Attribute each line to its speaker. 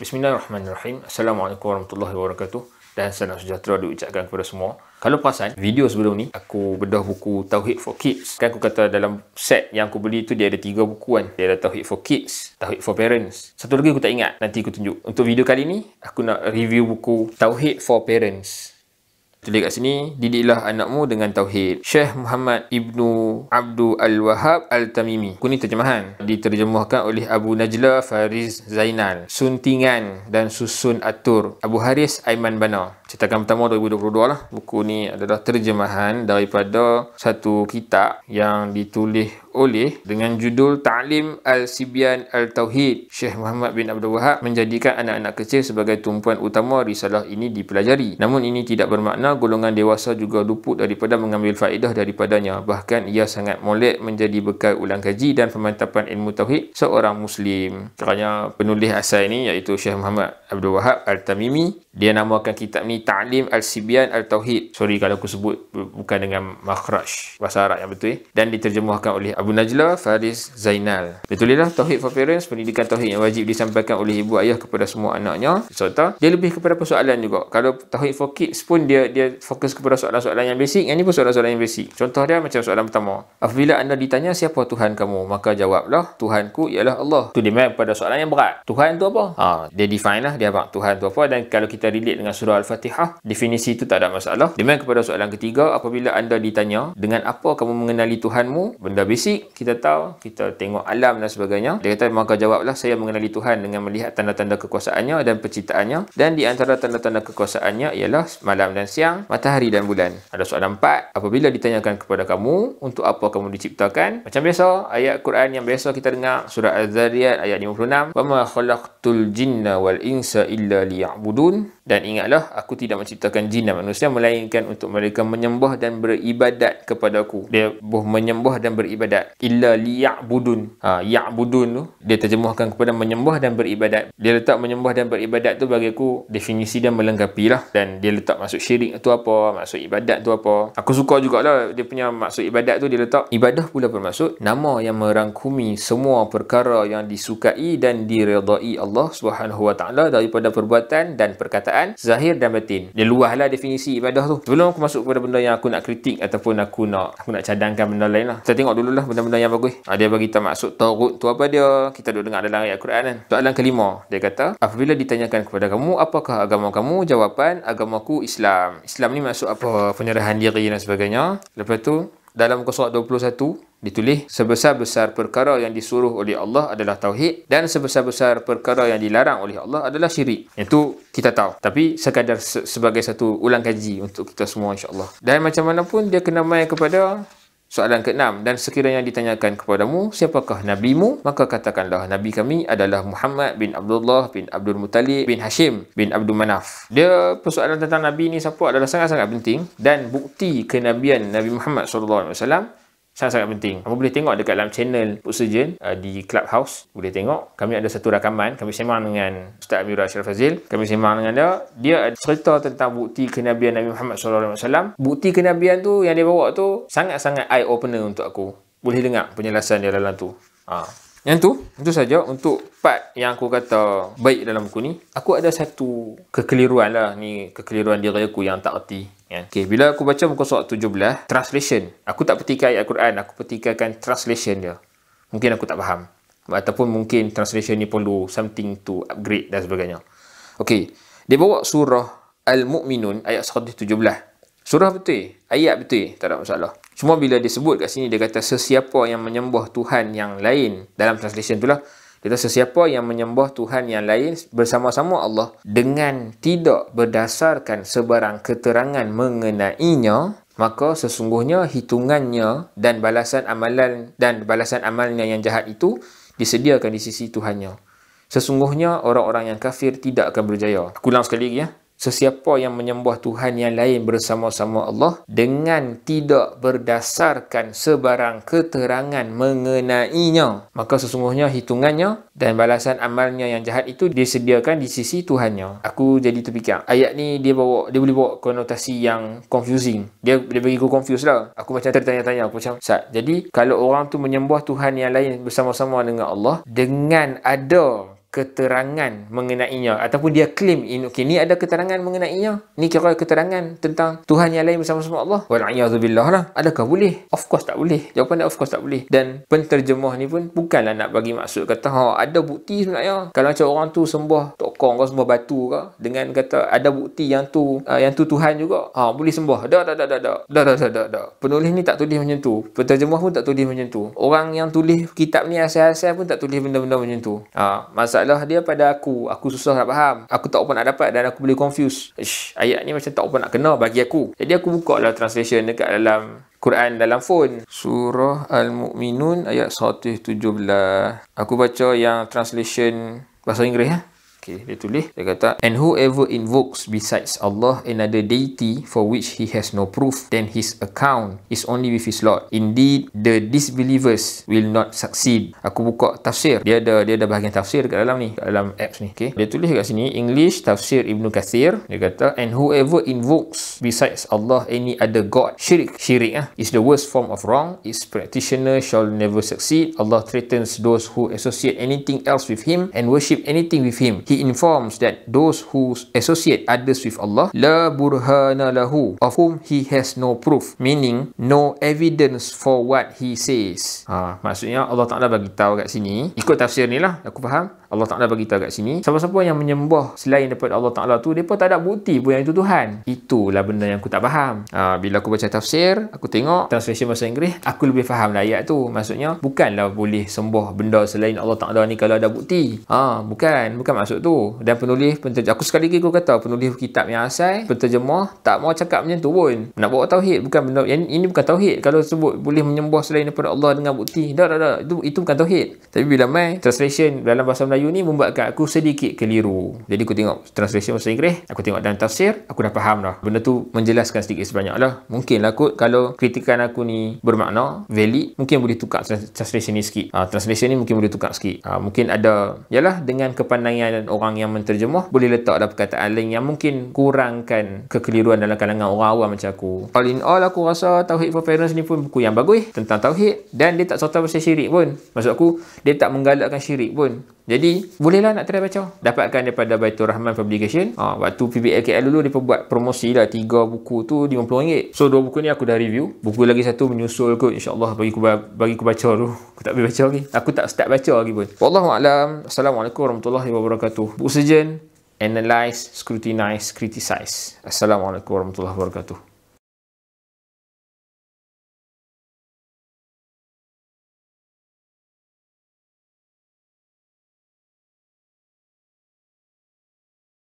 Speaker 1: Bismillahirrahmanirrahim. Assalamualaikum warahmatullahi wabarakatuh. Dan salam sejahtera diucapkan kepada semua. Kalau perasan, video sebelum ni aku bedah buku Tauhid for Kids. Kan aku kata dalam set yang aku beli tu dia ada 3 buku kan. Dia ada Tauhid for Kids, Tauhid for Parents. Satu lagi aku tak ingat, nanti aku tunjuk. Untuk video kali ni, aku nak review buku Tauhid for Parents. Tulis kat sini, didiklah anakmu dengan Tauhid. Syekh Muhammad Ibnu Abdul Al-Wahhab Al-Tamimi. Buku ni terjemahan. Diterjemahkan oleh Abu Najla Fariz Zainal. Suntingan dan susun atur Abu Haris Aiman Bana. Cetakan pertama 2022 lah. Buku ni adalah terjemahan daripada satu kitab yang ditulis oleh dengan judul Ta'lim Al-Sibyan Al-Tauhid. Syekh Muhammad bin Abdul Wahhab menjadikan anak-anak kecil sebagai tumpuan utama risalah ini dipelajari. Namun ini tidak bermakna golongan dewasa juga luput daripada mengambil faedah daripadanya. Bahkan ia sangat molek menjadi bekal ulang kaji dan pemantapan ilmu tauhid seorang Muslim. Caranya penulis asal ini iaitu Syekh Muhammad Abdul Wahhab Al-Tamimi. Dia namakan kitab ni Ta'lim Al-Sibyan Al-Tauhid. Sorry kalau aku sebut bukan dengan makhraj bahasa Arab yang betul. Dan diterjemahkan oleh Abu Najla Faris Zainal. Dia tulislah Tauhid for Parents, pendidikan tauhid yang wajib disampaikan oleh ibu ayah kepada semua anaknya. Serta dia lebih kepada persoalan juga. Kalau Tauhid for Kids pun dia fokus kepada soalan-soalan yang basic. Yang ni pun soalan-soalan yang basic. Contoh dia macam soalan pertama. Apabila anda ditanya siapa Tuhan kamu, maka jawablah Tuhanku ialah Allah. Tu dia main pada soalan yang berat. Tuhan tu apa? Dia define lah dia apa Tuhan tu apa. Dan kalau kita relate dengan surah Al-Fatihah, definisi itu tak ada masalah. Dia main kepada soalan ketiga. Apabila anda ditanya dengan apa kamu mengenali Tuhanmu, benda basic kita tahu, kita tengok alam dan sebagainya. Dia kata maka jawablah saya mengenali Tuhan dengan melihat tanda-tanda kekuasaannya dan penciptaannya, dan di antara tanda-tanda kekuasaannya ialah malam dan siang, matahari dan bulan. Ada soalan 4. Apabila ditanyakan kepada kamu untuk apa kamu diciptakan, macam biasa ayat Quran yang biasa kita dengar, surah Az-Zariyat ayat 56, wa ma khalaqtul jinna wal insa illa liya'budun. Dan ingatlah, aku tidak menciptakan jin dan manusia melainkan untuk mereka menyembah dan beribadat kepadaku. Dia menyembah dan beribadat. Illa liya'budun. Ya'budun tu dia terjemahkan kepada menyembah dan beribadat. Dia letak menyembah dan beribadat tu bagi aku definisi dia melengkapi lah. Dan dia letak maksud syirik tu apa, maksud ibadat tu apa. Aku suka jugalah dia punya maksud ibadat tu. Dia letak ibadah pula bermaksud nama yang merangkumi semua perkara yang disukai dan diredai Allah Subhanahu Wa Taala daripada perbuatan dan perkataan zahir dan batin. Dia luahlah definisi ibadah tu. Sebelum aku masuk kepada benda yang aku nak kritik ataupun aku nak cadangkan benda lain lah, kita tengok dululah benda-benda yang bagus. Dia bagi kita maksud taghut tu apa dia. Kita duduk dengar dalam ayat Quran kan. Soalan kelima, dia kata apabila ditanyakan kepada kamu apakah agama kamu, jawapan agamaku Islam. Islam ni maksud apa? Penyerahan diri dan sebagainya. Lepas tu dalam muka surat 21 ditulis sebesar-besar perkara yang disuruh oleh Allah adalah tauhid dan sebesar-besar perkara yang dilarang oleh Allah adalah syirik. Itu kita tahu. Tapi sekadar sebagai satu ulang kaji untuk kita semua insya-Allah. Dan macam mana pun dia kena mai kepada soalan ke-6. Dan sekiranya ditanyakan kepadamu siapakah nabimu, maka katakanlah nabi kami adalah Muhammad bin Abdullah bin Abdul Muttalib bin Hashim bin Abdul Manaf. Dia persoalan tentang nabi ni siapa adalah sangat-sangat penting, dan bukti kenabian Nabi Muhammad SAW sangat-sangat penting. Kamu boleh tengok dekat dalam channel Surgeon di Clubhouse. Boleh tengok. Kami ada satu rakaman. Kami sembang dengan Ustaz Amirul Ashraf Fazil. Kami sembang dengan dia. Dia cerita tentang bukti kenabian Nabi Muhammad SAW. Bukti kenabian tu yang dia bawa tu sangat-sangat eye opener untuk aku. Boleh dengar penjelasan dia dalam tu. Itu saja untuk part yang aku kata baik dalam buku ni. Aku ada satu kekeliruan lah. Ni kekeliruan diri aku yang tak erti. Okay, bila aku baca muka surat 17, translation. Aku tak petikai ayat Quran, aku petikaikan translation dia. Mungkin aku tak faham. Ataupun mungkin translation ni perlu something to upgrade dan sebagainya. Okay, dia bawa surah Al-Mu'minun ayat 117. Surah betul, ayat betul, tak ada masalah. Cuma bila dia sebut kat sini, dia kata sesiapa yang menyembah Tuhan yang lain, dalam translation tu lah, dia kata sesiapa yang menyembah Tuhan yang lain bersama-sama Allah dengan tidak berdasarkan sebarang keterangan mengenainya, maka sesungguhnya hitungannya dan balasan amalnya yang jahat itu disediakan di sisi Tuhannya. Sesungguhnya orang-orang yang kafir tidak akan berjaya. Aku ulang sekali lagi ya. Sesiapa yang menyembah Tuhan yang lain bersama-sama Allah dengan tidak berdasarkan sebarang keterangan mengenainya, maka sesungguhnya hitungannya dan balasan amalnya yang jahat itu disediakan di sisi Tuhannya. Aku jadi terfikir, ayat ni dia boleh bawa konotasi yang confusing. Dia bagi aku confuse lah. Aku macam tertanya-tanya, aku macam, Ustaz, jadi kalau orang tu menyembah Tuhan yang lain bersama-sama dengan Allah dengan ada keterangan mengenainya ataupun dia claim okey ni ada keterangan mengenainya, ni kira keterangan tentang Tuhan yang lain bersama-sama Allah, wal'iyadzubillah lah, adakah boleh? Of course tak boleh. Jawapan dia of course tak boleh. Dan penterjemah ni pun bukanlah nak bagi maksud kata ada bukti sebenarnya. Kalau macam orang tu sembah tokong ke, sembah batu ke, dengan kata ada bukti yang tu Tuhan juga, boleh sembah. Dak. Penulis ni tak tulis macam tu. Penterjemah pun tak tulis macam tu. Orang yang tulis kitab ni asal-asal pun tak tulis benda-benda macam tu. Masalah dia pada aku susah nak faham. Aku tak apa nak dapat dan aku boleh confuse. Ayat ni macam tak apa nak kena bagi aku. Jadi aku buka lah translation dekat dalam Quran dalam phone. Surah Al-Mu'minun ayat 117. Aku baca yang translation bahasa Inggeris ya. Okay, dia tulis, dia kata, and whoever invokes besides Allah another deity for which he has no proof, then his account is only with his Lord. Indeed, the disbelievers will not succeed. Aku buka tafsir. Dia ada bahagian tafsir kat dalam ni, kat dalam apps ni. Okay, dia tulis kat sini, English tafsir Ibnu Kathir. Dia kata, and whoever invokes besides Allah any other god, syirik is the worst form of wrong. Its practitioner shall never succeed. Allah threatens those who associate anything else with him and worship anything with him. He informs that those who associate others with Allah, la burhana lahu, of whom he has no proof, meaning no evidence for what he says. Maksudnya Allah Ta'ala bagi tahu kat sini, ikut tafsir ni lah, aku faham. Allah Ta'ala bagi tahu kat sini, siapa-siapa yang menyembah selain daripada Allah Ta'ala tu, mereka tak ada bukti pun yang itu Tuhan. Itulah benda yang aku tak faham. Bila aku baca tafsir, aku tengok translation bahasa Inggeris, aku lebih faham lah ayat tu. Maksudnya, bukanlah boleh sembah benda selain Allah Ta'ala ni kalau ada bukti. Bukan maksud tu. Dan penulis, aku sekali lagi aku kata, penulis kitab yang asal, penterjemah, tak mau cakap macam tu pun. Nak bawa tauhid, bukan benda, ini bukan tauhid. Kalau sebut boleh menyembah selain daripada Allah dengan bukti, itu bukan tauhid. Tapi bila main translation dalam bahasa Melayu ni membuatkan aku sedikit keliru. Jadi aku tengok translation bahasa Inggeris, aku tengok dalam tafsir, aku dah faham dah. Benda tu menjelaskan sedikit sebanyak lah. Mungkin lah kot, kalau kritikan aku ni bermakna, valid, mungkin boleh tukar translation ni sikit. Translation ni mungkin boleh tukar sikit. Mungkin ada, yalah, dengan kepandangan orang yang menterjemah, boleh letak ada perkataan lain yang mungkin kurangkan kekeliruan dalam kalangan orang awam macam aku. All in all, aku rasa Tauhid for Parents ni pun buku yang bagus tentang Tauhid, dan dia tak serta pasal syirik pun. Maksud aku, dia tak menggalakkan syirik pun. Jadi, bolehlah nak try baca. Dapatkan daripada Baitur Rahman Publication. Waktu PBLKL dulu, dia buat promosi lah. 3 buku tu RM50. So, 2 buku ni aku dah review. Buku lagi satu menyusul kot. InsyaAllah bagi aku baca dulu. Aku tak boleh baca lagi. Aku tak start baca lagi pun. Wallahualam. Assalamualaikum warahmatullahi wabarakatuh. Buku Surgeon. Analyze, scrutinize, criticize. Assalamualaikum warahmatullahi wabarakatuh.